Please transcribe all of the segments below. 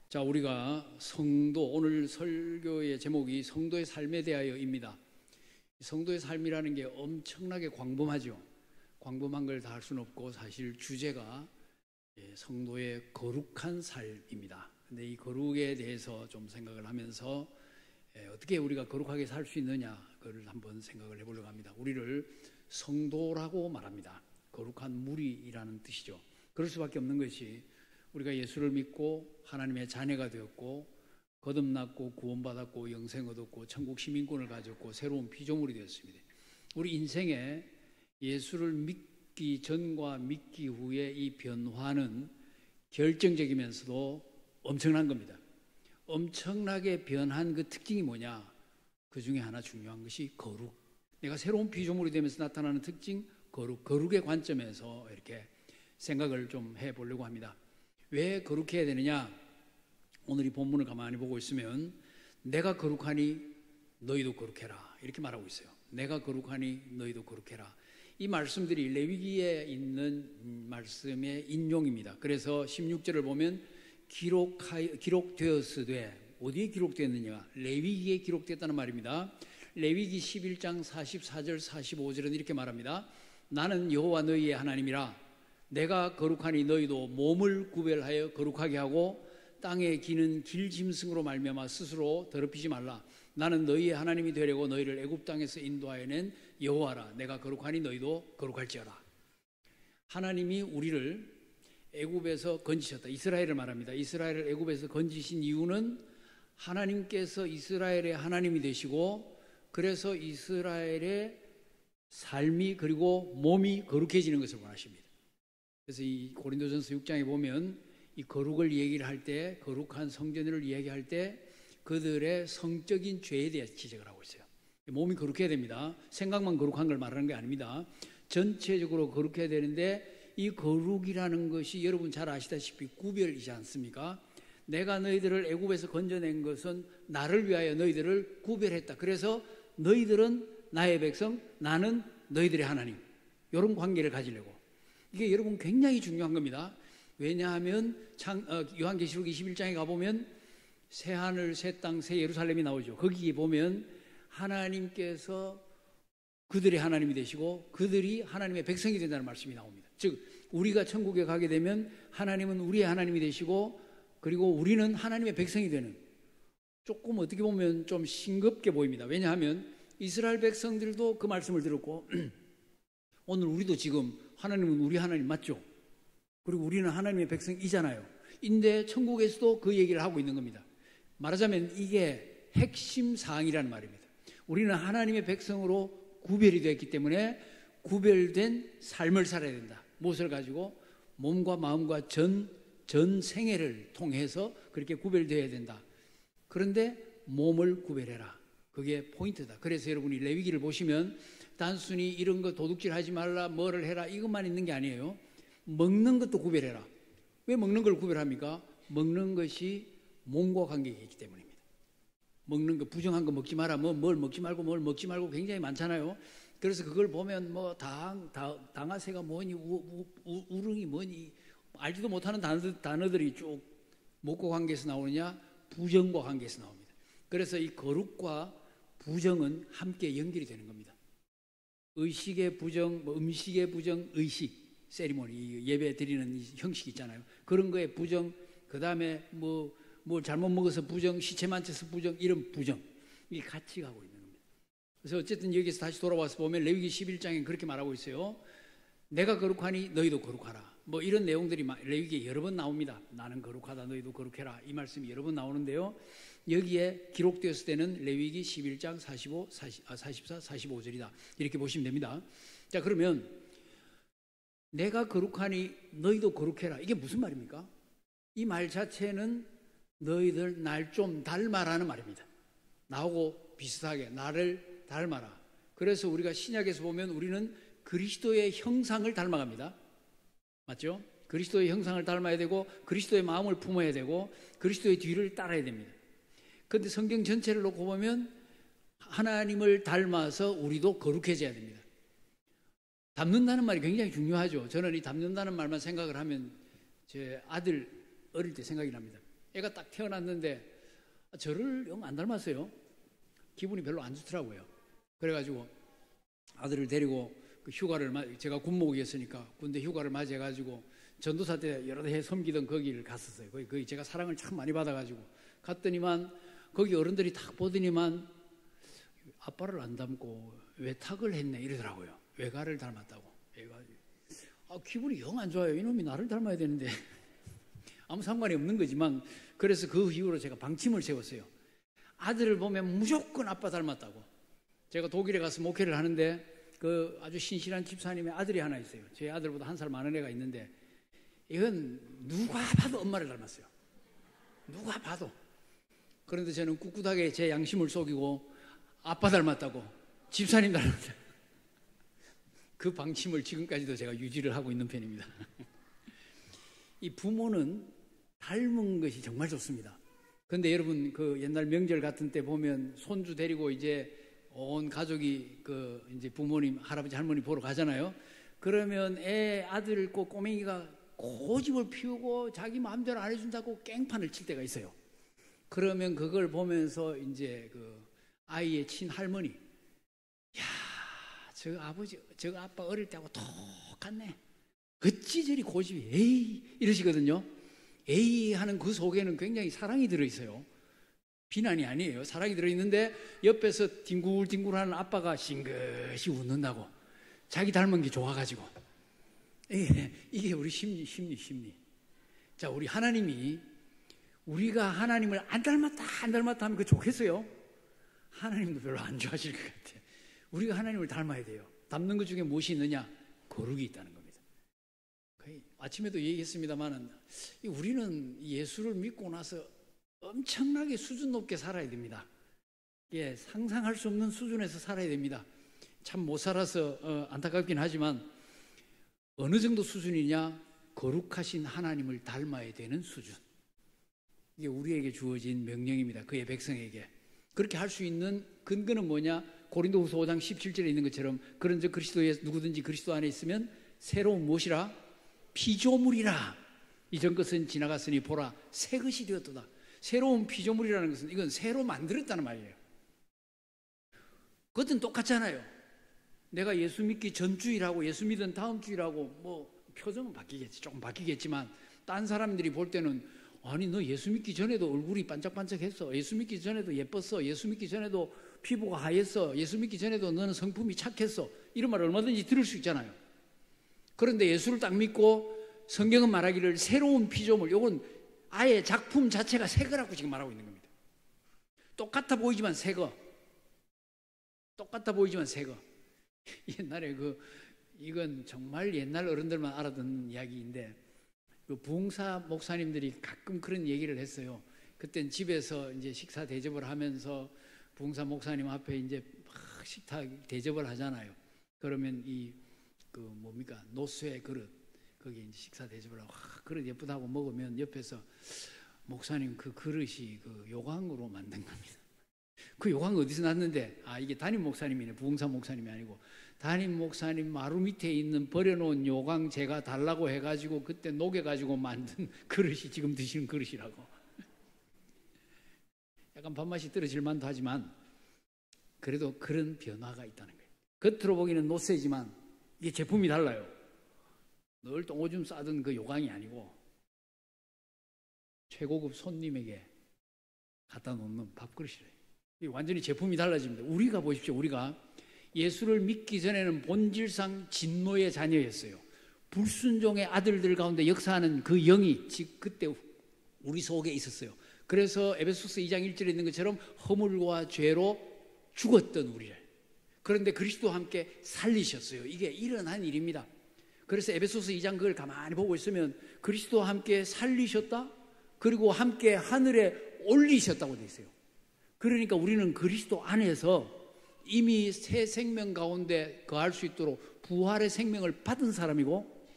자, 우리가 성도, 오늘 설교의 제목이 성도의 삶에 대하여입니다. 성도의 삶이라는 게 엄청나게 광범하죠. 광범한 걸 다 할 수는 없고, 사실 주제가 성도의 거룩한 삶입니다. 근데 이 거룩에 대해서 좀 생각을 하면서 어떻게 우리가 거룩하게 살 수 있느냐, 그걸 한번 생각을 해보려고 합니다. 우리를 성도라고 말합니다. 거룩한 무리라는 뜻이죠. 그럴 수밖에 없는 것이, 우리가 예수를 믿고 하나님의 자녀가 되었고 거듭났고 구원받았고 영생 얻었고 천국 시민권을 가졌고 새로운 피조물이 되었습니다. 우리 인생에 예수를 믿기 전과 믿기 후에 이 변화는 결정적이면서도 엄청난 겁니다. 엄청나게 변한 그 특징이 뭐냐? 그 중에 하나 중요한 것이 거룩. 내가 새로운 피조물이 되면서 나타나는 특징, 거룩의 관점에서 이렇게 생각을 좀 해보려고 합니다. 왜 거룩해야 되느냐? 오늘 이 본문을 가만히 보고 있으면 내가 거룩하니 너희도 거룩해라, 이렇게 말하고 있어요. 내가 거룩하니 너희도 거룩해라. 이 말씀들이 레위기에 있는 말씀의 인용입니다. 그래서 16절을 보면 기록되었으되, 어디에 기록되었느냐? 레위기에 기록됐다는 말입니다. 레위기 11장 44절 45절은 이렇게 말합니다. 나는 여호와 너희의 하나님이라. 내가 거룩하니 너희도 몸을 구별하여 거룩하게 하고 땅에 기는 길짐승으로 말미암아 스스로 더럽히지 말라. 나는 너희의 하나님이 되려고 너희를 애굽 땅에서 인도하여 낸 여호와라. 내가 거룩하니 너희도 거룩할지어라. 하나님이 우리를 애굽에서 건지셨다. 이스라엘을 말합니다. 이스라엘을 애굽에서 건지신 이유는 하나님께서 이스라엘의 하나님이 되시고, 그래서 이스라엘의 삶이 그리고 몸이 거룩해지는 것을 원하십니다. 그래서 이 고린도전서 6장에 보면 이 거룩을 얘기를 할 때, 거룩한 성전을 이야기할 때 그들의 성적인 죄에 대해 지적을 하고 있어요. 몸이 거룩해야 됩니다. 생각만 거룩한 걸 말하는 게 아닙니다. 전체적으로 거룩해야 되는데, 이 거룩이라는 것이 여러분 잘 아시다시피 구별이지 않습니까? 내가 너희들을 애굽에서 건져낸 것은 나를 위하여 너희들을 구별했다. 그래서 너희들은 나의 백성, 나는 너희들의 하나님, 이런 관계를 가지려고. 이게 여러분 굉장히 중요한 겁니다. 왜냐하면 요한계시록 21장에 가보면 새 하늘, 새 땅, 새 예루살렘이 나오죠. 거기에 보면 하나님께서 그들의 하나님이 되시고 그들이 하나님의 백성이 된다는 말씀이 나옵니다. 즉 우리가 천국에 가게 되면 하나님은 우리의 하나님이 되시고, 그리고 우리는 하나님의 백성이 되는, 조금 어떻게 보면 좀 싱겁게 보입니다. 왜냐하면 이스라엘 백성들도 그 말씀을 들었고 오늘 우리도 지금 하나님은 우리 하나님 맞죠? 그리고 우리는 하나님의 백성이잖아요. 인데 천국에서도 그 얘기를 하고 있는 겁니다. 말하자면 이게 핵심 사항이라는 말입니다. 우리는 하나님의 백성으로 구별이 되었기 때문에 구별된 삶을 살아야 된다. 무엇을 가지고? 몸과 마음과 전 생애를 통해서 그렇게 구별되어야 된다. 그런데 몸을 구별해라. 그게 포인트다. 그래서 여러분이 레위기를 보시면 단순히 이런 거 도둑질 하지 말라, 뭐를 해라, 이것만 있는 게 아니에요. 먹는 것도 구별해라. 왜 먹는 걸 구별합니까? 먹는 것이 몸과 관계가 있기 때문입니다. 먹는 거, 부정한 거 먹지 마라, 뭘 먹지 말고 뭘 먹지 말고 굉장히 많잖아요. 그래서 그걸 보면 뭐 당하새가 뭐니, 우릉이 뭐니, 알지도 못하는 단어들이 쭉 먹고 관계에서 나오느냐, 부정과 관계에서 나옵니다. 그래서 이 거룩과 부정은 함께 연결이 되는 겁니다. 의식의 부정, 음식의 부정, 의식, 세리머니, 예배 드리는 형식 있잖아요. 그런 거에 부정, 그 다음에 뭐 잘못 먹어서 부정, 시체 만져서 부정, 이런 부정, 이게 같이 가고 있는 겁니다. 그래서 어쨌든 여기서 다시 돌아와서 보면 레위기 11장에 그렇게 말하고 있어요. 내가 거룩하니 너희도 거룩하라. 뭐 이런 내용들이 레위기에 여러 번 나옵니다. 나는 거룩하다, 너희도 거룩해라. 이 말씀이 여러 번 나오는데요. 여기에 기록되었을 때는 레위기 11장 44, 45절이다. 이렇게 보시면 됩니다. 자, 그러면 내가 거룩하니 너희도 거룩해라. 이게 무슨 말입니까? 이 말 자체는 너희들 날 좀 닮아라는 말입니다. 나하고 비슷하게 나를 닮아라. 그래서 우리가 신약에서 보면 우리는 그리스도의 형상을 닮아갑니다. 맞죠? 그리스도의 형상을 닮아야 되고 그리스도의 마음을 품어야 되고 그리스도의 뒤를 따라야 됩니다. 그런데 성경 전체를 놓고 보면 하나님을 닮아서 우리도 거룩해져야 됩니다. 닮는다는 말이 굉장히 중요하죠. 저는 이 닮는다는 말만 생각을 하면 제 아들 어릴 때 생각이 납니다. 애가 딱 태어났는데 저를 영 안 닮았어요. 기분이 별로 안 좋더라고요. 그래가지고 아들을 데리고 그 휴가를, 제가 군목이었으니까 군대 휴가를 맞이해가지고 전도사 때 여러 해 섬기던 거기를 갔었어요. 거기 제가 사랑을 참 많이 받아가지고 갔더니만 거기 어른들이 딱 보더니만 아빠를 안 닮고 외탁을 했네 이러더라고요. 외가를 닮았다고. 기분이 영 안 좋아요. 이놈이 나를 닮아야 되는데 아무 상관이 없는 거지만, 그래서 그 이후로 제가 방침을 세웠어요. 아들을 보면 무조건 아빠 닮았다고. 제가 독일에 가서 목회를 하는데 그 아주 신실한 집사님의 아들이 하나 있어요. 제 아들보다 1살 많은 애가 있는데 이건 누가 봐도 엄마를 닮았어요. 누가 봐도. 그런데 저는 꿋꿋하게 제 양심을 속이고 아빠 닮았다고, 집사님 닮았다고, 그 방침을 지금까지도 제가 유지를 하고 있는 편입니다. 이 부모는 닮은 것이 정말 좋습니다. 그런데 여러분, 그 옛날 명절 같은 때 보면 손주 데리고 이제 온 가족이 이제 부모님, 할아버지, 할머니 보러 가잖아요. 그러면 아들 꼬맹이가 고집을 피우고 자기 마음대로 안 해준다고 깽판을 칠 때가 있어요. 그러면 그걸 보면서 이제 그 아이의 친할머니, 야, 저 아버지, 저 아빠 어릴 때하고 똑같네. 어찌 저리 고집이, 에이, 이러시거든요. 에이 하는 그 속에는 굉장히 사랑이 들어있어요. 비난이 아니에요. 사랑이 들어있는데 옆에서 뒹굴뒹굴 하는 아빠가 싱긋이 웃는다고. 자기 닮은 게 좋아가지고. 이게 우리 심리. 자, 우리 하나님이 우리가 하나님을 안 닮았다 하면 그거 좋겠어요? 하나님도 별로 안 좋아하실 것 같아요. 우리가 하나님을 닮아야 돼요. 닮는 것 중에 무엇이 있느냐? 거룩이 있다는 겁니다. 아침에도 얘기했습니다만 우리는 예수를 믿고 나서 엄청나게 수준 높게 살아야 됩니다. 예, 상상할 수 없는 수준에서 살아야 됩니다. 참 못 살아서 안타깝긴 하지만 어느 정도 수준이냐? 거룩하신 하나님을 닮아야 되는 수준. 이게 우리에게 주어진 명령입니다. 그의 백성에게. 그렇게 할 수 있는 근거는 뭐냐? 고린도후서 5장 17절에 있는 것처럼 그런즉 그리스도에 누구든지 그리스도 안에 있으면 새로운 무엇이라? 피조물이라. 이전 것은 지나갔으니 보라 새 것이 되었도다. 새로운 피조물이라는 것은 이건 새로 만들었다는 말이에요. 그것은 똑같잖아요. 내가 예수 믿기 전주일하고 예수 믿은 다음 주일하고 뭐 표정은 바뀌겠지, 조금 바뀌겠지만 딴 사람들이 볼 때는 아니 너 예수 믿기 전에도 얼굴이 반짝반짝했어, 예수 믿기 전에도 예뻤어, 예수 믿기 전에도 피부가 하였어, 예수 믿기 전에도 너는 성품이 착했어, 이런 말 얼마든지 들을 수 있잖아요. 그런데 예수를 딱 믿고 성경은 말하기를 새로운 피조물, 이건 아예 작품 자체가 새 거라고 지금 말하고 있는 겁니다. 똑같아 보이지만 새 거. 똑같아 보이지만 새 거. 옛날에 이건 정말 옛날 어른들만 알아듣는 이야기인데 그 부흥사 목사님들이 가끔 그런 얘기를 했어요. 그땐 집에서 이제 식사 대접을 하면서 부흥사 목사님 앞에 이제 막 식탁 대접을 하잖아요. 그러면 뭡니까? 노쇠 그릇, 거기에 이제 식사 대접을 하고, 그릇 예쁘다고 먹으면 옆에서 목사님 그 그릇이 그 요강으로 만든 겁니다. 그 요강 어디서 났는데? 이게 담임 목사님이네. 부흥사 목사님이 아니고 담임 목사님 마루 밑에 있는 버려놓은 요강 제가 달라고 해가지고 그때 녹여가지고 만든 그릇이 지금 드시는 그릇이라고. 약간 밥맛이 떨어질 만도 하지만 그래도 그런 변화가 있다는 거예요. 겉으로 보기는 노쇠지만 이게 제품이 달라요. 늘 똥오줌 싸던 그 요강이 아니고 최고급 손님에게 갖다 놓는 밥그릇이래요. 완전히 제품이 달라집니다. 우리가 보십시오. 우리가 예수를 믿기 전에는 본질상 진노의 자녀였어요. 불순종의 아들들 가운데 역사하는 그 영이 그때 우리 속에 있었어요. 그래서 에베소서 2장 1절에 있는 것처럼 허물과 죄로 죽었던 우리를, 그런데 그리스도와 함께 살리셨어요. 이게 일어난 일입니다. 그래서 에베소서 2장 그걸 가만히 보고 있으면 그리스도와 함께 살리셨다, 그리고 함께 하늘에 올리셨다고 되어 있어요. 그러니까 우리는 그리스도 안에서 이미 새 생명 가운데 거할 수 있도록 부활의 생명을 받은 사람이고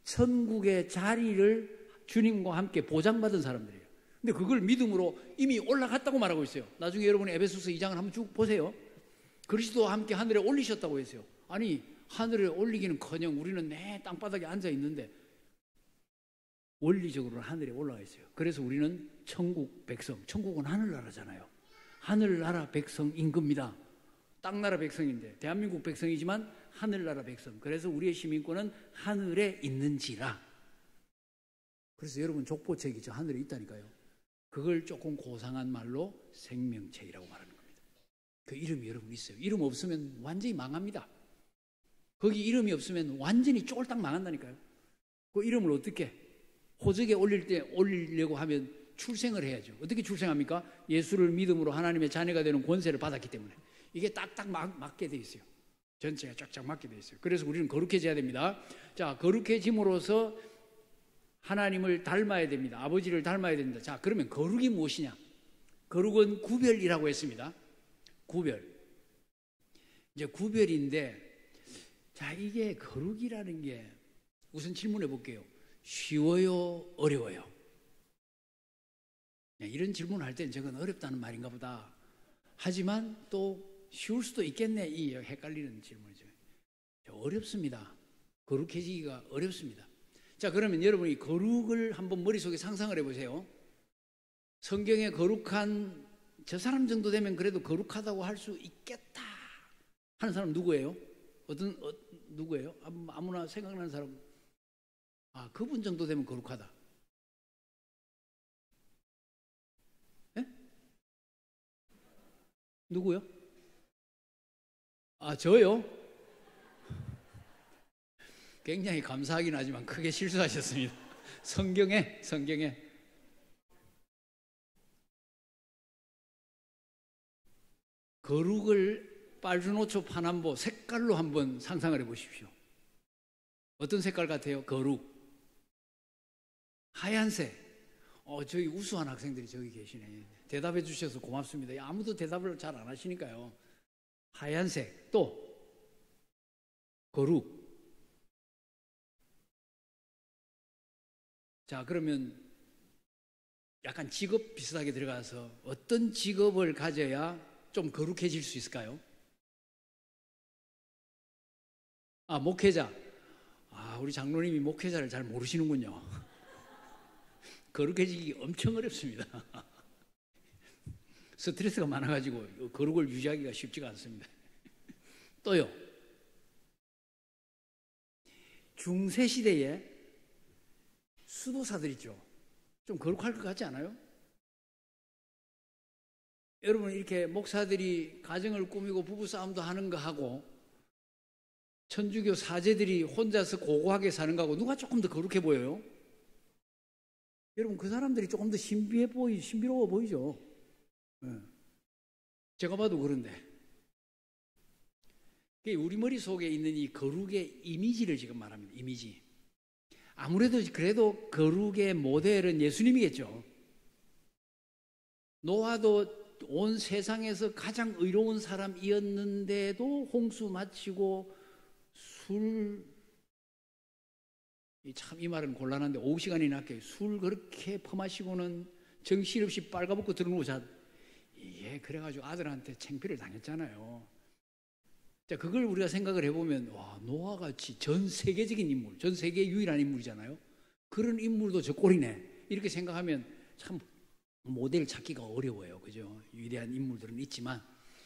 천국의 자리를 주님과 함께 보장받은 사람들이에요. 근데 그걸 믿음으로 이미 올라갔다고 말하고 있어요. 나중에 여러분이 에베소서 2장을 한번 쭉 보세요. 그리스도와 함께 하늘에 올리셨다고 했어요. 아니 하늘에 올리기는커녕 우리는 내 땅바닥에 앉아 있는데 원리적으로 하늘에 올라가 있어요. 그래서 우리는 천국 백성, 천국은 하늘나라잖아요. 하늘나라 백성인 겁니다. 땅나라 백성인데 대한민국 백성이지만 하늘나라 백성. 그래서 우리의 시민권은 하늘에 있는지라. 그래서 여러분 족보책이 저 하늘에 있다니까요. 그걸 조금 고상한 말로 생명책이라고 말하는 겁니다. 그 이름이 여러분 있어요. 이름 없으면 완전히 망합니다. 거기 이름이 없으면 완전히 쫄딱 망한다니까요. 그 이름을 어떻게 호적에 올리려고 하면 출생을 해야죠. 어떻게 출생합니까? 예수를 믿음으로 하나님의 자녀가 되는 권세를 받았기 때문에 이게 딱딱 맞게 돼 있어요. 전체가 쫙쫙 맞게 돼 있어요. 그래서 우리는 거룩해져야 됩니다. 자, 거룩해짐으로써 하나님을 닮아야 됩니다. 아버지를 닮아야 됩니다. 자, 그러면 거룩이 무엇이냐? 거룩은 구별이라고 했습니다. 구별. 이제 구별인데, 자, 이게 거룩이라는 게 우선 질문해 볼게요. 쉬워요? 어려워요? 이런 질문을 할 때는 저건 어렵다는 말인가 보다. 하지만 또 쉬울 수도 있겠네. 이 헷갈리는 질문이죠. 어렵습니다. 거룩해지기가 어렵습니다. 자, 그러면 여러분이 거룩을 한번 머릿속에 상상을 해보세요. 성경에 거룩한 저 사람 정도 되면 그래도 거룩하다고 할 수 있겠다 하는 사람 누구예요? 누구예요? 아무나 생각나는 사람. 아, 그분 정도 되면 거룩하다. 예? 누구요? 아, 저요? 굉장히 감사하긴 하지만 크게 실수하셨습니다. 성경에 거룩을 빨주노초 파남보 색깔로 한번 상상을 해 보십시오. 어떤 색깔 같아요? 거룩. 하얀색. 저기 우수한 학생들이 저기 계시네. 대답해 주셔서 고맙습니다. 아무도 대답을 잘 안 하시니까요. 하얀색. 또 거룩. 자, 그러면 약간 직업 비슷하게 들어가서 어떤 직업을 가져야 좀 거룩해질 수 있을까요? 아, 목회자. 아, 우리 장로님이 목회자를 잘 모르시는군요. 거룩해지기 엄청 어렵습니다. 스트레스가 많아가지고 거룩을 유지하기가 쉽지가 않습니다. 또요. 중세시대에 수도사들 있죠. 좀 거룩할 것 같지 않아요? 여러분, 이렇게 목사들이 가정을 꾸미고 부부싸움도 하는 거 하고 천주교 사제들이 혼자서 고고하게 사는 거하고 누가 조금 더 거룩해 보여요? 여러분, 그 사람들이 조금 더 신비로워 보이죠? 네. 제가 봐도 그런데 우리 머릿속에 있는 이 거룩의 이미지를 지금 말합니다. 이미지. 아무래도 그래도 거룩의 모델은 예수님이겠죠. 노아도 온 세상에서 가장 의로운 사람이었는데도 홍수 마치고 참 이 말은 곤란한데 5시간이나 할게요. 술 그렇게 퍼마시고는 정신없이 빨가벗고 들어오고 예, 그래가지고 아들한테 창피를 당했잖아요. 자, 그걸 우리가 생각을 해보면, 와, 노아같이 전 세계적인 인물, 전 세계 유일한 인물이잖아요. 그런 인물도 저 꼴이네. 이렇게 생각하면 참 모델 찾기가 어려워요. 그죠? 위대한 인물들은 있지만,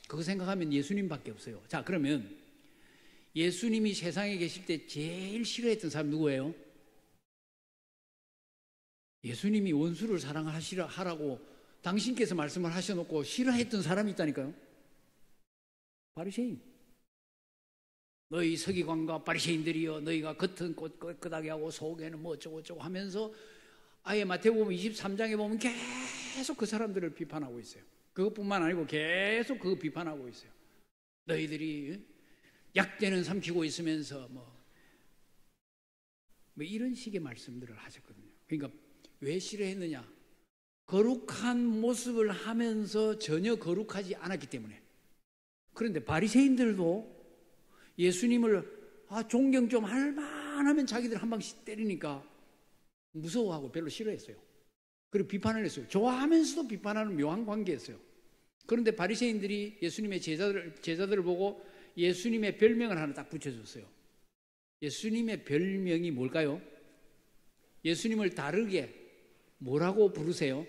그거 생각하면 예수님밖에 없어요. 자, 그러면 예수님이 세상에 계실 때 제일 싫어했던 사람 누구예요? 예수님이 원수를 사랑하라고 당신께서 말씀을 하셔놓고 싫어했던 사람이 있다니까요. 바리새인. 너희 서기관과 바리새인들이여, 너희가 겉은 깨끗하게 하고 속에는 뭐 어쩌고 하면서 아예 마태복음 23장에 보면 계속 그 사람들을 비판하고 있어요. 그것뿐만 아니고 계속 그거 비판하고 있어요. 너희들이 약대는 삼키고 있으면서 뭐 이런 식의 말씀들을 하셨거든요. 그러니까 왜 싫어했느냐? 거룩한 모습을 하면서 전혀 거룩하지 않았기 때문에. 그런데 바리새인들도 예수님을 존경 좀 할 만하면 자기들 한 방씩 때리니까 무서워하고 별로 싫어했어요. 그리고 비판을 했어요. 좋아하면서도 비판하는 묘한 관계였어요. 그런데 바리새인들이 예수님의 제자들을 보고 예수님의 별명을 하나 딱 붙여줬어요. 예수님의 별명이 뭘까요? 예수님을 다르게 뭐라고 부르세요?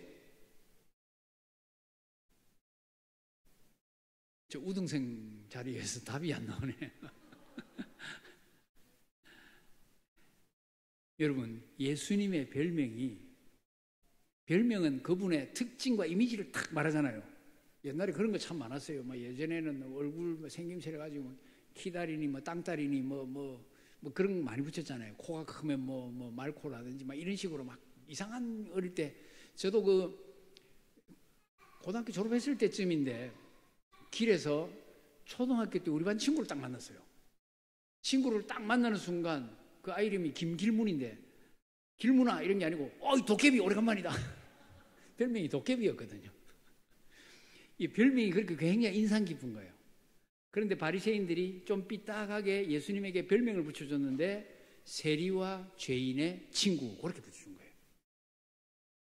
저 우등생 자리에서 답이 안 나오네. 여러분, 예수님의 별명은 그분의 특징과 이미지를 딱 말하잖아요. 옛날에 그런 거 참 많았어요. 뭐 예전에는 얼굴 생김새 가지고 키다리니 뭐 땅다리니 뭐 그런 거 많이 붙였잖아요. 코가 크면 뭐 말코라든지 막 이런 식으로 막 이상한. 어릴 때 저도 그 고등학교 졸업했을 때쯤인데 길에서 초등학교 때 우리 반 친구를 딱 만났어요. 친구를 딱 만나는 순간 그 아이 이름이 김길문인데, 길문아 이런 게 아니고 어이 도깨비 오래간만이다. 별명이 도깨비였거든요. 이 별명이 그렇게 굉장히 인상 깊은 거예요. 그런데 바리새인들이 좀 삐딱하게 예수님에게 별명을 붙여줬는데 세리와 죄인의 친구, 그렇게 붙여준 거예요.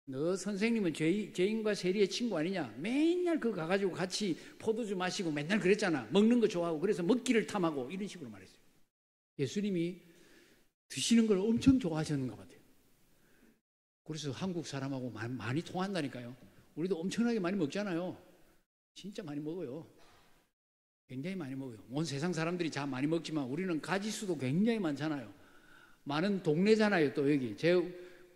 너 선생님은 죄인과 세리의 친구 아니냐? 맨날 그거 가가지고 같이 포도주 마시고 맨날 그랬잖아. 먹는 거 좋아하고 그래서 먹기를 탐하고 이런 식으로 말했어요. 예수님이 드시는 걸 엄청 좋아하셨는가 같아요. 그래서 한국 사람하고 많이 통한다니까요. 우리도 엄청나게 많이 먹잖아요. 진짜 많이 먹어요. 굉장히 많이 먹어요. 온 세상 사람들이 다 많이 먹지만 우리는 가지수도 굉장히 많잖아요. 많은 동네잖아요. 또 여기 제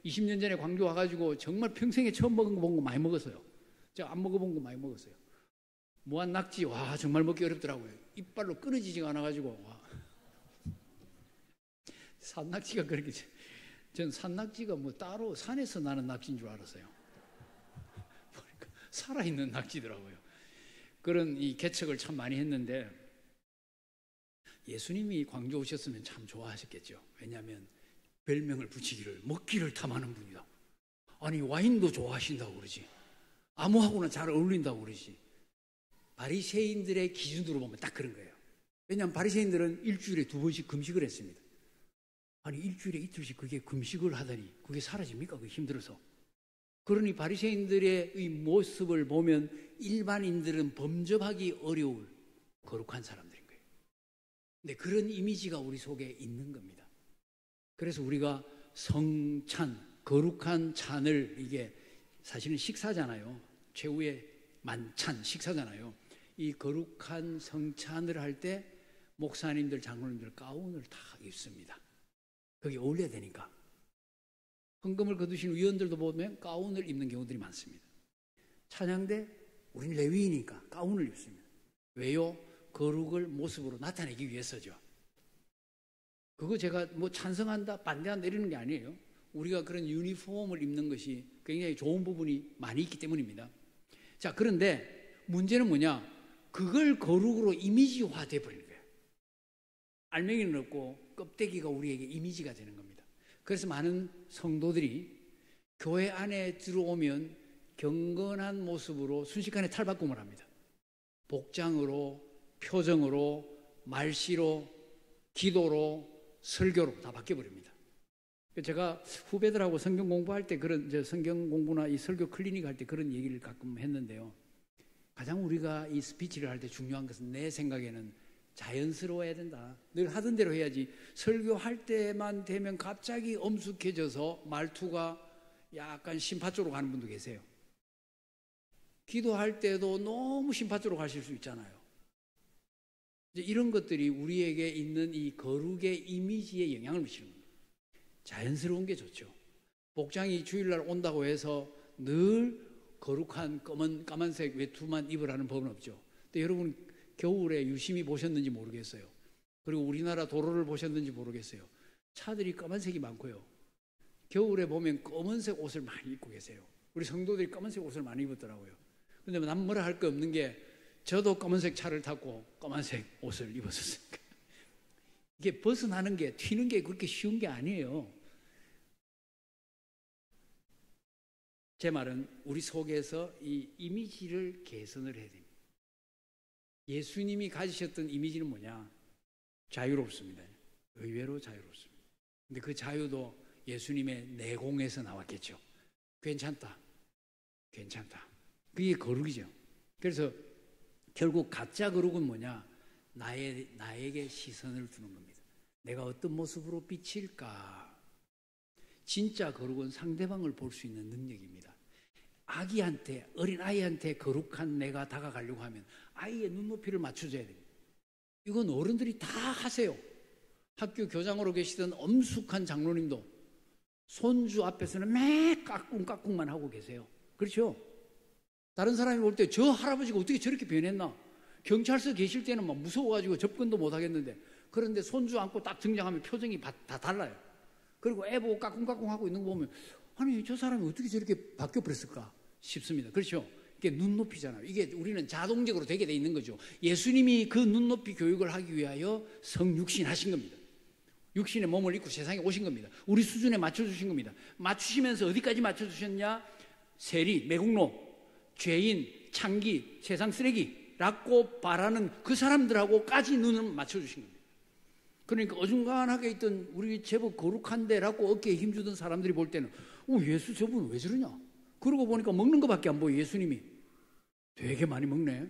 20년 전에 광주 와가지고 정말 평생에 처음 먹은 거 많이 먹었어요. 제가 안 먹어본 거 많이 먹었어요. 무한 낙지, 와 정말 먹기 어렵더라고요. 이빨로 끊어지지가 않아가지고. 와. 산낙지가 그렇게, 전 산낙지가 뭐 따로 산에서 나는 낙지인 줄 알았어요. 보니까 살아있는 낙지더라고요. 그런 이 개척을 참 많이 했는데 예수님이 광주 오셨으면 참 좋아하셨겠죠. 왜냐하면 별명을 붙이기를 먹기를 탐하는 분이다. 아니 와인도 좋아하신다고 그러지. 아무하고나 잘 어울린다고 그러지. 바리새인들의 기준으로 보면 딱 그런 거예요. 왜냐하면 바리새인들은 일주일에 2번씩 금식을 했습니다. 아니 일주일에 이틀씩 그게 금식을 하다니 그게 사라집니까? 그게 힘들어서. 그러니 바리새인들의 이 모습을 보면 일반인들은 범접하기 어려울 거룩한 사람들인 거예요. 근데 그런 이미지가 우리 속에 있는 겁니다. 그래서 우리가 성찬, 거룩한 찬을, 이게 사실은 식사잖아요. 최후의 만찬, 식사잖아요. 이 거룩한 성찬을 할 때 목사님들, 장로님들 가운을 다 입습니다. 거기 어울려야 되니까. 헌금을 거두신 위원들도 보면 가운을 입는 경우들이 많습니다. 찬양대, 우린 레위이니까 가운을 입습니다. 왜요? 거룩을 모습으로 나타내기 위해서죠. 그거 제가 뭐 찬성한다, 반대한다 이러는 게 아니에요. 우리가 그런 유니폼을 입는 것이 굉장히 좋은 부분이 많이 있기 때문입니다. 자, 그런데 문제는 뭐냐? 그걸 거룩으로 이미지화 돼버리는 거예요. 알맹이는 없고 껍데기가 우리에게 이미지가 되는 겁니다. 그래서 많은 성도들이 교회 안에 들어오면 경건한 모습으로 순식간에 탈바꿈을 합니다. 복장으로, 표정으로, 말씨로, 기도로, 설교로 다 바뀌어버립니다. 제가 후배들하고 성경 공부할 때 그런, 성경 공부나 이 설교 클리닉 할 때 그런 얘기를 가끔 했는데요. 가장 우리가 이 스피치를 할 때 중요한 것은 내 생각에는 자연스러워야 된다. 늘 하던 대로 해야지. 설교할 때만 되면 갑자기 엄숙해져서 말투가 약간 심파 쪽으로 가는 분도 계세요. 기도할 때도 너무 심파 쪽으로 가실 수 있잖아요. 이제 이런 것들이 우리에게 있는 이 거룩의 이미지에 영향을 미치는 겁니다. 자연스러운 게 좋죠. 복장이 주일날 온다고 해서 늘 거룩한 까만색 외투만 입으라는 법은 없죠. 근데 여러분 겨울에 유심히 보셨는지 모르겠어요. 그리고 우리나라 도로를 보셨는지 모르겠어요. 차들이 까만색이 많고요. 겨울에 보면 검은색 옷을 많이 입고 계세요. 우리 성도들이 검은색 옷을 많이 입었더라고요. 그런데 난 뭐라 할 거 없는 게 저도 검은색 차를 타고 검은색 옷을 입었었으니까. 이게 벗어나는 게, 튀는 게 그렇게 쉬운 게 아니에요. 제 말은 우리 속에서 이 이미지를 개선을 해야 됩니다. 예수님이 가지셨던 이미지는 뭐냐? 자유롭습니다. 의외로 자유롭습니다. 근데 그 자유도 예수님의 내공에서 나왔겠죠. 괜찮다. 괜찮다. 그게 거룩이죠. 그래서 결국 가짜 거룩은 뭐냐? 나에게 시선을 두는 겁니다. 내가 어떤 모습으로 비칠까? 진짜 거룩은 상대방을 볼 수 있는 능력입니다. 아기한테, 어린아이한테 거룩한 내가 다가가려고 하면 아이의 눈높이를 맞춰줘야 됩니다. 이건 어른들이 다 하세요. 학교 교장으로 계시던 엄숙한 장로님도 손주 앞에서는 매 까꿍까꿍만 하고 계세요. 그렇죠? 다른 사람이 볼 때 저 할아버지가 어떻게 저렇게 변했나? 경찰서 계실 때는 막 무서워가지고 접근도 못 하겠는데, 그런데 손주 안고 딱 등장하면 표정이 다 달라요. 그리고 애 보고 까꿍까꿍 하고 있는 거 보면, 아니 저 사람이 어떻게 저렇게 바뀌어 버렸을까 싶습니다. 그렇죠? 이게 눈높이잖아요. 이게 우리는 자동적으로 되게 돼 있는 거죠. 예수님이 그 눈높이 교육을 하기 위하여 성육신 하신 겁니다. 육신의 몸을 입고 세상에 오신 겁니다. 우리 수준에 맞춰주신 겁니다. 맞추시면서 어디까지 맞춰주셨냐? 세리, 매국노, 죄인, 창기, 세상 쓰레기라고 말하는 그 사람들하고까지 눈을 맞춰주신 겁니다. 그러니까 어중간하게 있던 우리 제법 거룩한데라고 어깨에 힘주던 사람들이 볼 때는 예수 저분 왜 저러냐? 그러고 보니까 먹는 것밖에 안 보여. 예수님이 되게 많이 먹네,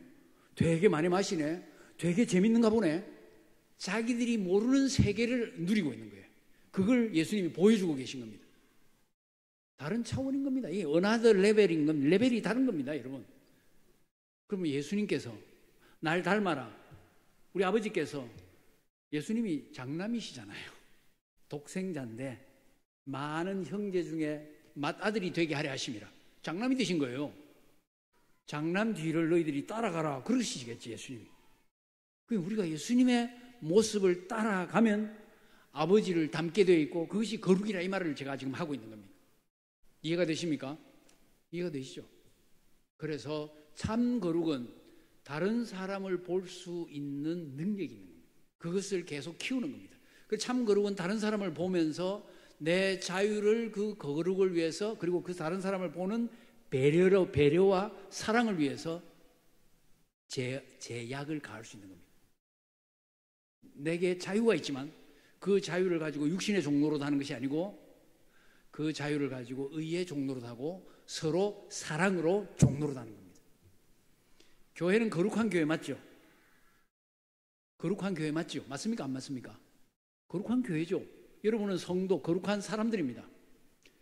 되게 많이 마시네, 되게 재밌는가 보네. 자기들이 모르는 세계를 누리고 있는 거예요. 그걸 예수님이 보여주고 계신 겁니다. 다른 차원인 겁니다. 이게 another 레벨인 겁니다. 레벨이 다른 겁니다, 여러분. 그러면 예수님께서 날 닮아라. 우리 아버지께서, 예수님이 장남이시잖아요. 독생자인데 많은 형제 중에 맏아들이 되게 하려 하심이라 장남이 되신 거예요. 장남 뒤를 너희들이 따라가라 그러시겠지, 예수님이. 우리가 예수님의 모습을 따라가면 아버지를 닮게 되어 있고, 그것이 거룩이라, 이 말을 제가 지금 하고 있는 겁니다. 이해가 되십니까? 이해가 되시죠? 그래서 참 거룩은 다른 사람을 볼 수 있는 능력이 있는 겁니다. 그것을 계속 키우는 겁니다. 그 참 거룩은 다른 사람을 보면서 내 자유를, 그 거룩을 위해서, 그리고 그 다른 사람을 보는 배려와 사랑을 위해서 제약을 가할 수 있는 겁니다. 내게 자유가 있지만 그 자유를 가지고 육신의 종로로 하는 것이 아니고, 그 자유를 가지고 의의 종로로 하고 서로 사랑으로 종로로 하는 겁니다. 교회는 거룩한 교회 맞죠? 거룩한 교회 맞죠? 맞습니까? 안 맞습니까? 거룩한 교회죠. 여러분은 성도, 거룩한 사람들입니다.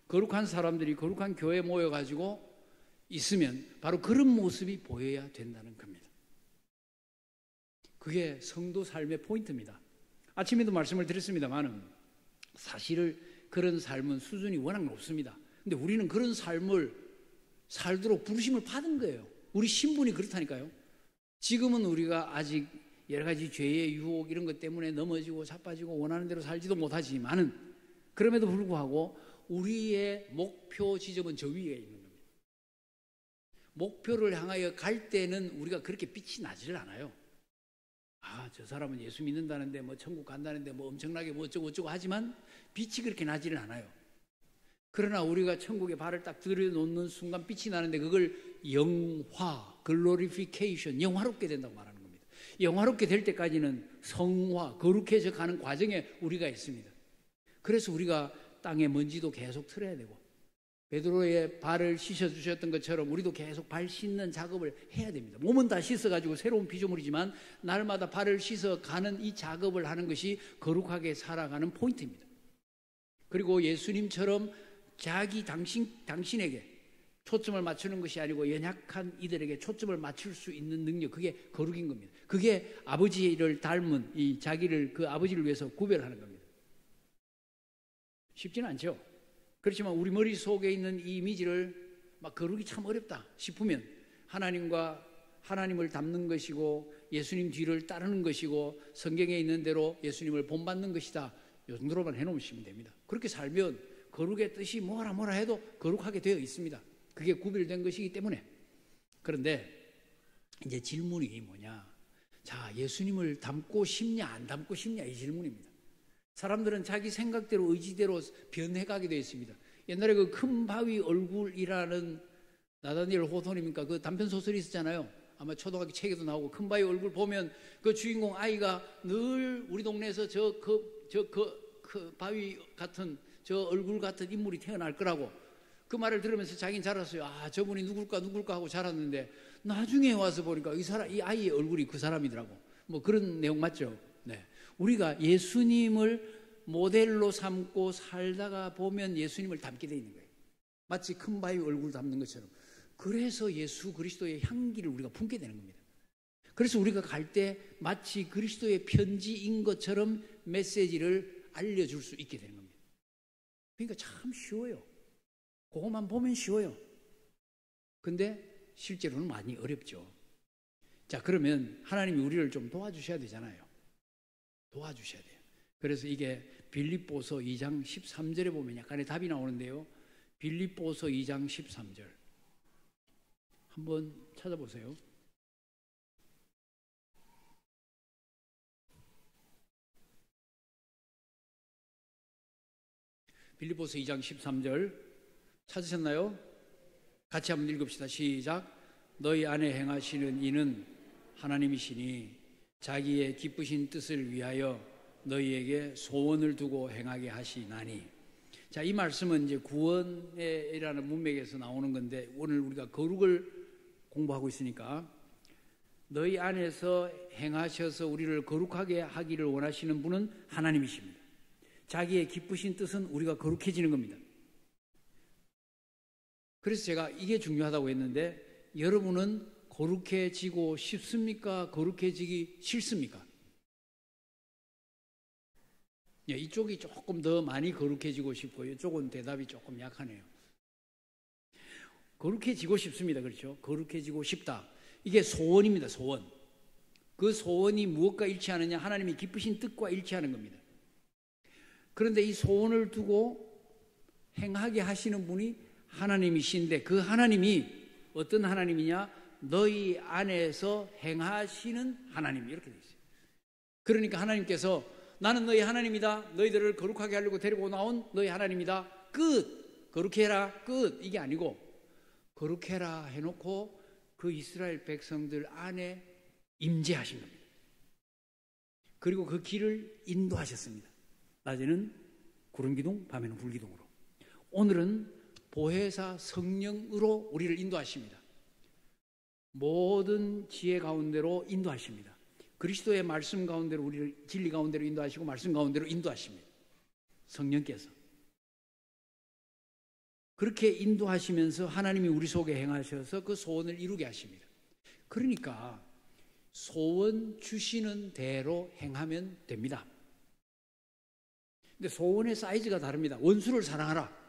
거룩한 사람들이 거룩한 교회에 모여가지고 있으면 바로 그런 모습이 보여야 된다는 겁니다. 그게 성도 삶의 포인트입니다. 아침에도 말씀을 드렸습니다만 사실 그런 삶은 수준이 워낙 높습니다. 근데 우리는 그런 삶을 살도록 부르심을 받은 거예요. 우리 신분이 그렇다니까요. 지금은 우리가 아직 여러 가지 죄의 유혹 이런 것 때문에 넘어지고 자빠지고 원하는 대로 살지도 못하지만은, 그럼에도 불구하고 우리의 목표 지점은 저 위에 있는 겁니다. 목표를 향하여 갈 때는 우리가 그렇게 빛이 나지를 않아요. 저 사람은 예수 믿는다는데 뭐 천국 간다는데 뭐 엄청나게 뭐 어쩌고 하지만 빛이 그렇게 나지는 않아요. 그러나 우리가 천국에 발을 딱 들여놓는 순간 빛이 나는데, 그걸 영화, 글로리피케이션, 영화롭게 된다고 말하는 겁니다. 영화롭게 될 때까지는 성화, 거룩해져 가는 과정에 우리가 있습니다. 그래서 우리가 땅에 먼지도 계속 틀어야 되고, 베드로의 발을 씻어주셨던 것처럼 우리도 계속 발 씻는 작업을 해야 됩니다. 몸은 다 씻어가지고 새로운 피조물이지만 날마다 발을 씻어가는 이 작업을 하는 것이 거룩하게 살아가는 포인트입니다. 그리고 예수님처럼 당신에게 초점을 맞추는 것이 아니고 연약한 이들에게 초점을 맞출 수 있는 능력, 그게 거룩인 겁니다. 그게 아버지를 닮은 그 아버지를 위해서 구별하는 겁니다. 쉽지는 않죠. 그렇지만 우리 머릿속에 있는 이 이미지를 막 거룩이 참 어렵다 싶으면 하나님을 닮는 것이고 예수님 뒤를 따르는 것이고 성경에 있는 대로 예수님을 본받는 것이다, 이 정도로만 해놓으시면 됩니다. 그렇게 살면 거룩의 뜻이 뭐라 해도 거룩하게 되어 있습니다. 그게 구별된 것이기 때문에. 그런데 이제 질문이 뭐냐, 자, 예수님을 닮고 싶냐 안 닮고 싶냐, 이 질문입니다. 사람들은 자기 생각대로 의지대로 변해가게 되어 있습니다. 옛날에 그 큰 바위 얼굴이라는 나다니엘 호돈입니까? 그 단편 소설이 있었잖아요. 아마 초등학교 책에도 나오고, 큰 바위 얼굴 보면 그 주인공 아이가 늘 우리 동네에서 그 바위 같은 저 얼굴 같은 인물이 태어날 거라고, 그 말을 들으면서 자기는 자랐어요. 저분이 누굴까 하고 자랐는데 나중에 와서 보니까 이 아이의 얼굴이 그 사람이더라고. 뭐 그런 내용 맞죠? 네. 우리가 예수님을 모델로 삼고 살다가 보면 예수님을 닮게 돼 있는 거예요. 마치 큰 바위 얼굴 닮는 것처럼. 그래서 예수 그리스도의 향기를 우리가 품게 되는 겁니다. 그래서 우리가 갈 때 마치 그리스도의 편지인 것처럼 메시지를 알려줄 수 있게 되는 겁니다. 그러니까 참 쉬워요. 그것만 보면 쉬워요. 근데 실제로는 많이 어렵죠. 자, 그러면 하나님이 우리를 좀 도와주셔야 되잖아요. 도와주셔야 돼요. 그래서 이게 빌립보서 2장 13절에 보면 약간의 답이 나오는데요. 빌립보서 2장 13절 한번 찾아보세요. 빌립보서 2장 13절 찾으셨나요? 같이 한번 읽읍시다. 시작. 너희 안에 행하시는 이는 하나님이시니 자기의 기쁘신 뜻을 위하여 너희에게 소원을 두고 행하게 하시나니. 자, 이 말씀은 이제 구원이라는 문맥에서 나오는 건데 오늘 우리가 거룩을 공부하고 있으니까 너희 안에서 행하셔서 우리를 거룩하게 하기를 원하시는 분은 하나님이십니다. 자기의 기쁘신 뜻은 우리가 거룩해지는 겁니다. 그래서 제가 이게 중요하다고 했는데 여러분은 거룩해지고 싶습니까? 거룩해지기 싫습니까? 이쪽이 조금 더 많이 거룩해지고 싶고 이쪽은 대답이 조금 약하네요. 거룩해지고 싶습니다. 그렇죠? 거룩해지고 싶다. 이게 소원입니다. 소원. 그 소원이 무엇과 일치하느냐? 하나님이 기쁘신 뜻과 일치하는 겁니다. 그런데 이 소원을 두고 행하게 하시는 분이 하나님이신데 그 하나님이 어떤 하나님이냐? 너희 안에서 행하시는 하나님. 이렇게 되어 있어요. 그러니까 하나님께서 나는 너희 하나님이다. 너희들을 거룩하게 하려고 데리고 나온 너희 하나님이다. 끝. 거룩히 해라. 끝. 이게 아니고 거룩해라 해놓고 그 이스라엘 백성들 안에 임재하신 겁니다. 그리고 그 길을 인도하셨습니다. 낮에는 구름기둥, 밤에는 불기둥으로. 오늘은 보혜사 성령으로 우리를 인도하십니다. 모든 지혜 가운데로 인도하십니다. 그리스도의 말씀 가운데로 우리를 진리 가운데로 인도하시고 말씀 가운데로 인도하십니다. 성령께서. 그렇게 인도하시면서 하나님이 우리 속에 행하셔서 그 소원을 이루게 하십니다. 그러니까 소원 주시는 대로 행하면 됩니다. 근데 소원의 사이즈가 다릅니다. 원수를 사랑하라.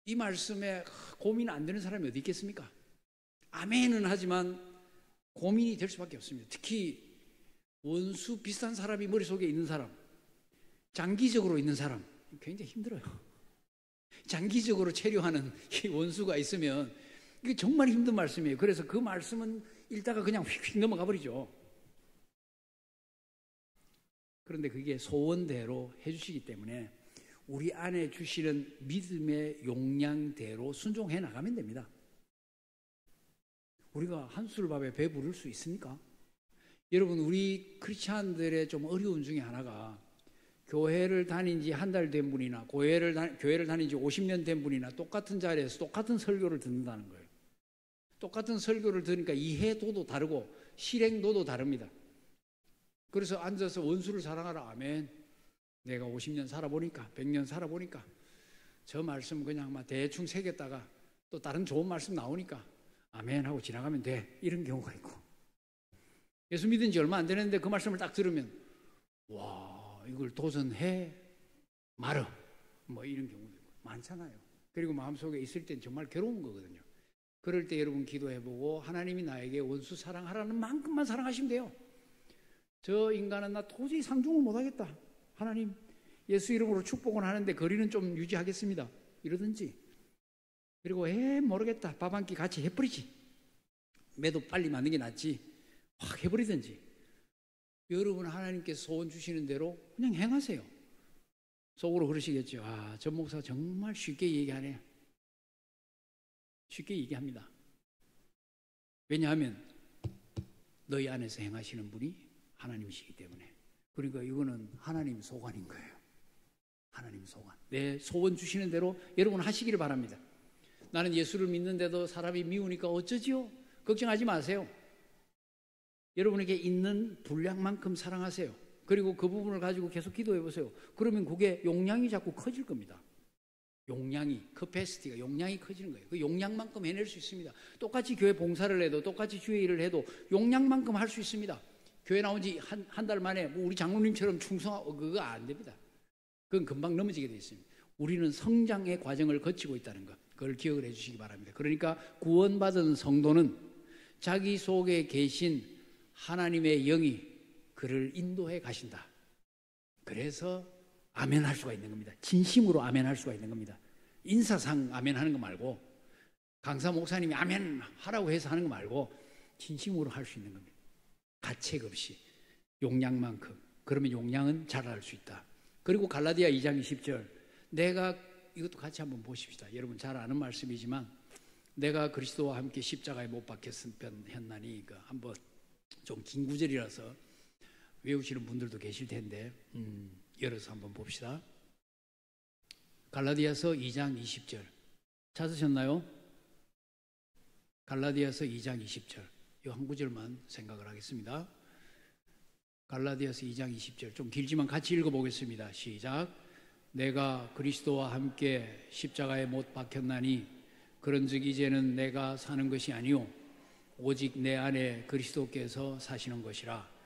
이 말씀에 고민 안 되는 사람이 어디 있겠습니까? 아멘은 하지만 고민이 될 수밖에 없습니다. 특히 원수 비슷한 사람이 머릿속에 있는 사람, 장기적으로 있는 사람 굉장히 힘들어요. 장기적으로 체류하는 이 원수가 있으면 이게 정말 힘든 말씀이에요. 그래서 그 말씀은 읽다가 그냥 휙휙 넘어가 버리죠. 그런데 그게 소원대로 해주시기 때문에 우리 안에 주시는 믿음의 용량대로 순종해 나가면 됩니다. 우리가 한술밥에 배부를 수 있습니까? 여러분, 우리 크리스찬들의 좀 어려운 중에 하나가 교회를 다닌 지 한 달 된 분이나 교회를 다닌 지 50년 된 분이나 똑같은 자리에서 똑같은 설교를 듣는다는 거예요. 똑같은 설교를 들으니까 이해도도 다르고 실행도도 다릅니다. 그래서 앉아서 원수를 사랑하라. 아멘. 내가 50년 살아보니까 100년 살아보니까 저 말씀 그냥 막 대충 새겼다가 또 다른 좋은 말씀 나오니까 아멘 하고 지나가면 돼. 이런 경우가 있고 예수 믿은 지 얼마 안 되는데 그 말씀을 딱 들으면 와 이걸 도전해 말어 뭐 이런 경우도 있고 많잖아요. 그리고 마음속에 있을 땐 정말 괴로운 거거든요. 그럴 때 여러분 기도해보고 하나님이 나에게 원수 사랑하라는 만큼만 사랑하시면 돼요. 저 인간은 나 도저히 상종을 못하겠다. 하나님 예수 이름으로 축복은 하는데 거리는 좀 유지하겠습니다. 이러든지 그리고 모르겠다. 밥 한 끼 같이 해버리지. 매도 빨리 맞는 게 낫지. 확 해버리든지. 여러분 하나님께서 소원 주시는 대로 그냥 행하세요. 속으로 그러시겠죠. 아, 전 목사 정말 쉽게 얘기하네. 쉽게 얘기합니다. 왜냐하면 너희 안에서 행하시는 분이 하나님이시기 때문에. 그러니까 이거는 하나님 소관인 거예요. 하나님 소관. 내 소원 주시는 대로 여러분 하시기를 바랍니다. 나는 예수를 믿는데도 사람이 미우니까 어쩌지요? 걱정하지 마세요. 여러분에게 있는 분량만큼 사랑하세요. 그리고 그 부분을 가지고 계속 기도해 보세요. 그러면 그게 용량이 자꾸 커질 겁니다. 용량이, 캐패시티가 용량이 커지는 거예요. 그 용량만큼 해낼 수 있습니다. 똑같이 교회 봉사를 해도, 똑같이 주의 일을 해도 용량만큼 할 수 있습니다. 교회 나온 지 한 달 만에 뭐 우리 장로님처럼 충성하고 그거 안 됩니다. 그건 금방 넘어지게 돼 있습니다. 우리는 성장의 과정을 거치고 있다는 것, 그걸 기억을 해 주시기 바랍니다. 그러니까 구원받은 성도는 자기 속에 계신 하나님의 영이 그를 인도해 가신다. 그래서 아멘 할 수가 있는 겁니다. 진심으로 아멘 할 수가 있는 겁니다. 인사상 아멘 하는 거 말고, 강사 목사님이 아멘 하라고 해서 하는 거 말고 진심으로 할 수 있는 겁니다. 가책 없이 용량만큼. 그러면 용량은 자랄 수 있다. 그리고 갈라디아 2장 20절, 내가, 이것도 같이 한번 보십시다. 여러분 잘 아는 말씀이지만, 내가 그리스도와 함께 십자가에 못 박혔으니, 한번 좀 긴 구절이라서 외우시는 분들도 계실 텐데 열어서 한번 봅시다. 갈라디아서 2장 20절 찾으셨나요? 갈라디아서 2장 20절, 이 한 구절만 생각을 하겠습니다. 갈라디아서 2장 20절, 좀 길지만 같이 읽어보겠습니다. 시작. 내가 그리스도와 함께 십자가에 못 박혔나니 그런즉 이제는 내가 사는 것이 아니요 오직 내 안에 그리스도께서 사시는 것이라.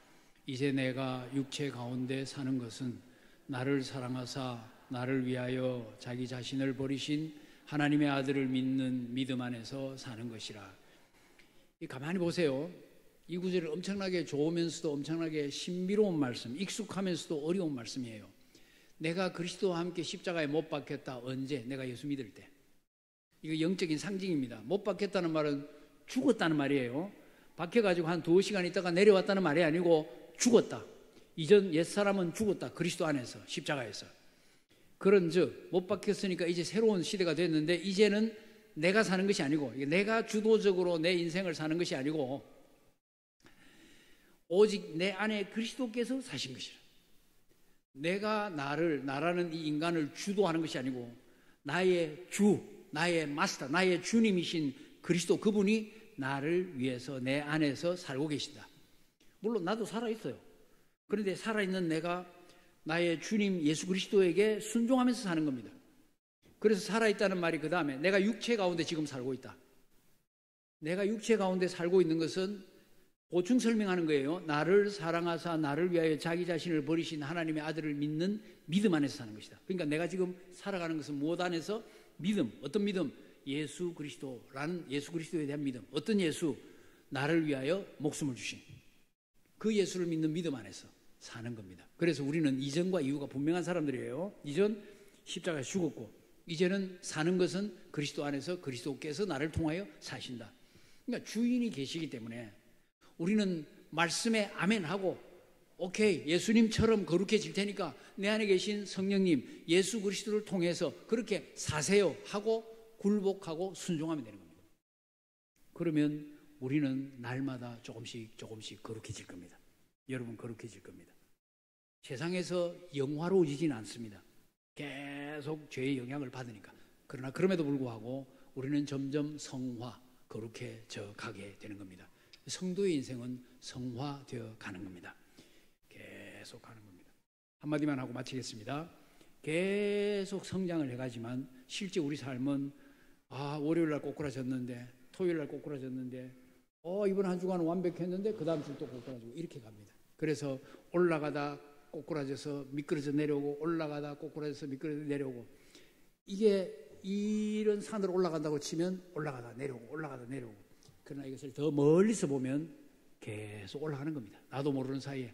이제 내가 육체 가운데 사는 것은 나를 사랑하사 나를 위하여 자기 자신을 버리신 하나님의 아들을 믿는 믿음 안에서 사는 것이라. 가만히 보세요. 이 구절은 엄청나게 좋으면서도 엄청나게 신비로운 말씀, 익숙하면서도 어려운 말씀이에요. 내가 그리스도와 함께 십자가에 못 박혔다. 언제? 내가 예수 믿을 때. 이거 영적인 상징입니다. 못 박혔다는 말은 죽었다는 말이에요. 박혀가지고 한 2시간 있다가 내려왔다는 말이 아니고 죽었다. 이전 옛사람은 죽었다. 그리스도 안에서, 십자가에서. 그런즉 못 박혔으니까 이제 새로운 시대가 됐는데, 이제는 내가 사는 것이 아니고, 내가 주도적으로 내 인생을 사는 것이 아니고 오직 내 안에 그리스도께서 사신 것이라. 내가 나라는 이 인간을 주도하는 것이 아니고 나의 주, 나의 마스터, 나의 주님이신 그리스도, 그분이 나를 위해서 내 안에서 살고 계신다. 물론 나도 살아있어요. 그런데 살아있는 내가 나의 주님 예수 그리스도에게 순종하면서 사는 겁니다. 그래서 살아있다는 말이 그 다음에 내가 육체 가운데 지금 살고 있다. 내가 육체 가운데 살고 있는 것은 보충 설명하는 거예요. 나를 사랑하사 나를 위하여 자기 자신을 버리신 하나님의 아들을 믿는 믿음 안에서 사는 것이다. 그러니까 내가 지금 살아가는 것은 무엇 안에서? 믿음. 어떤 믿음? 예수 그리스도라는, 예수 그리스도에 대한 믿음. 어떤 예수? 나를 위하여 목숨을 주신 그 예수를 믿는 믿음 안에서 사는 겁니다. 그래서 우리는 이전과 이후가 분명한 사람들이에요. 이전 십자가에 죽었고, 이제는 사는 것은 그리스도 안에서 그리스도께서 나를 통하여 사신다. 그러니까 주인이 계시기 때문에 우리는 말씀에 아멘하고, 오케이, 예수님처럼 거룩해질 테니까 내 안에 계신 성령님 예수 그리스도를 통해서 그렇게 사세요 하고 굴복하고 순종하면 되는 겁니다. 그러면 우리는 날마다 조금씩 거룩해질 겁니다. 여러분, 거룩해질 겁니다. 세상에서 영화로워지지는 않습니다. 계속 죄의 영향을 받으니까. 그러나 그럼에도 불구하고 우리는 점점 성화, 거룩해져 가게 되는 겁니다. 성도의 인생은 성화되어 가는 겁니다. 계속 가는 겁니다. 한마디만 하고 마치겠습니다. 계속 성장을 해가지만 실제 우리 삶은 월요일날 꼬꾸라졌는데, 토요일날 꼬꾸라졌는데, 이번 한 주간은 완벽했는데 그 다음 주 또 꼬꾸라지고 이렇게 갑니다. 그래서 올라가다 꼬꾸라져서 미끄러져 내려오고, 올라가다 꼬꾸라져서 미끄러져 내려오고, 이게 이런 산으로 올라간다고 치면 올라가다 내려오고 올라가다 내려오고, 그러나 이것을 더 멀리서 보면 계속 올라가는 겁니다. 나도 모르는 사이에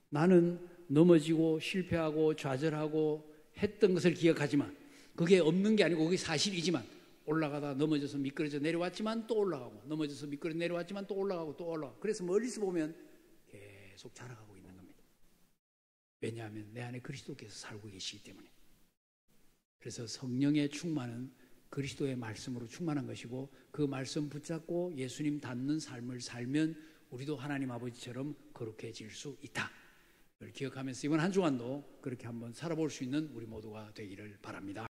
나는 넘어지고 실패하고 좌절하고 했던 것을 기억하지만, 그게 없는 게 아니고 그게 사실이지만, 올라가다 넘어져서 미끄러져 내려왔지만 또 올라가고, 넘어져서 미끄러져 내려왔지만 또 올라가고 또 올라가고, 그래서 멀리서 보면 계속 자라가고 있는 겁니다. 왜냐하면 내 안에 그리스도께서 살고 계시기 때문에. 그래서 성령의 충만은 그리스도의 말씀으로 충만한 것이고, 그 말씀 붙잡고 예수님 닮는 삶을 살면 우리도 하나님 아버지처럼 거룩해질 수 있다. 이걸 기억하면서 이번 한 주간도 그렇게 한번 살아볼 수 있는 우리 모두가 되기를 바랍니다.